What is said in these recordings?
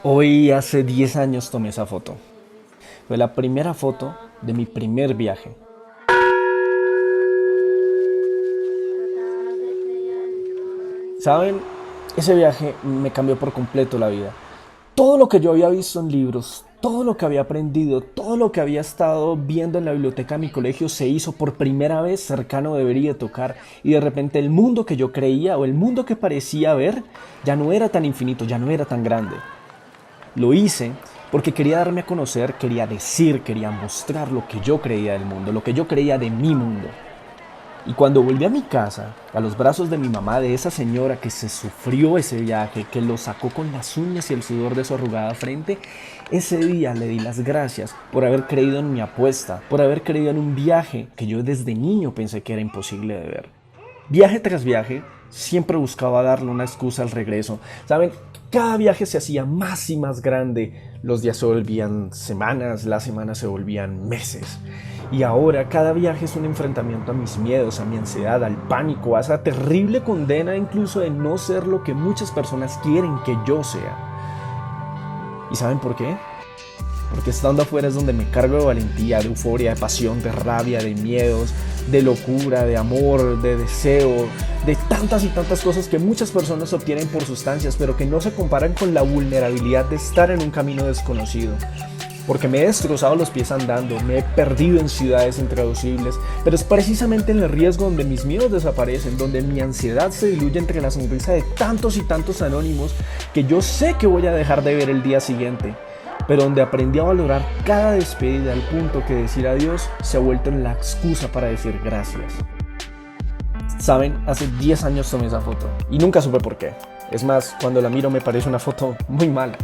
Hoy hace 10 años tomé esa foto. Fue la primera foto de mi primer viaje. ¿Saben? Ese viaje me cambió por completo la vida. Todo lo que yo había visto en libros, todo lo que había aprendido, todo lo que había estado viendo en la biblioteca de mi colegio se hizo por primera vez cercano de ver y de tocar. Y de repente el mundo que yo creía o el mundo que parecía ver ya no era tan infinito, ya no era tan grande. Lo hice porque quería darme a conocer, quería decir, quería mostrar lo que yo creía del mundo, lo que yo creía de mi mundo. Y cuando volví a mi casa, a los brazos de mi mamá, de esa señora que se sufrió ese viaje, que lo sacó con las uñas y el sudor de su arrugada frente, ese día le di las gracias por haber creído en mi apuesta, por haber creído en un viaje que yo desde niño pensé que era imposible de ver. Viaje tras viaje, siempre buscaba darle una excusa al regreso. ¿Saben? Cada viaje se hacía más y más grande. Los días se volvían semanas, las semanas se volvían meses. Y ahora cada viaje es un enfrentamiento a mis miedos, a mi ansiedad, al pánico, a esa terrible condena incluso de no ser lo que muchas personas quieren que yo sea. ¿Y saben por qué? Porque estando afuera es donde me cargo de valentía, de euforia, de pasión, de rabia, de miedos, de locura, de amor, de deseo, de tantas y tantas cosas que muchas personas obtienen por sustancias, pero que no se comparan con la vulnerabilidad de estar en un camino desconocido. Porque me he destrozado los pies andando, me he perdido en ciudades intraducibles, pero es precisamente en el riesgo donde mis miedos desaparecen, donde mi ansiedad se diluye entre la sonrisa de tantos y tantos anónimos que yo sé que voy a dejar de ver el día siguiente, pero donde aprendí a valorar cada despedida al punto que decir adiós se ha vuelto en la excusa para decir gracias. Saben, hace 10 años tomé esa foto y nunca supe por qué. Es más, cuando la miro me parece una foto muy mala.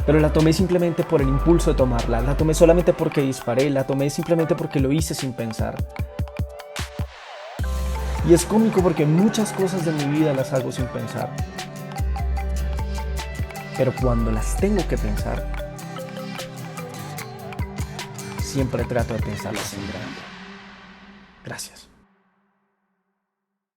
Pero la tomé simplemente por el impulso de tomarla, la tomé solamente porque disparé, la tomé simplemente porque lo hice sin pensar. Y es cómico porque muchas cosas de mi vida las hago sin pensar. Pero cuando las tengo que pensar, siempre trato de pensarlas en grande. Gracias.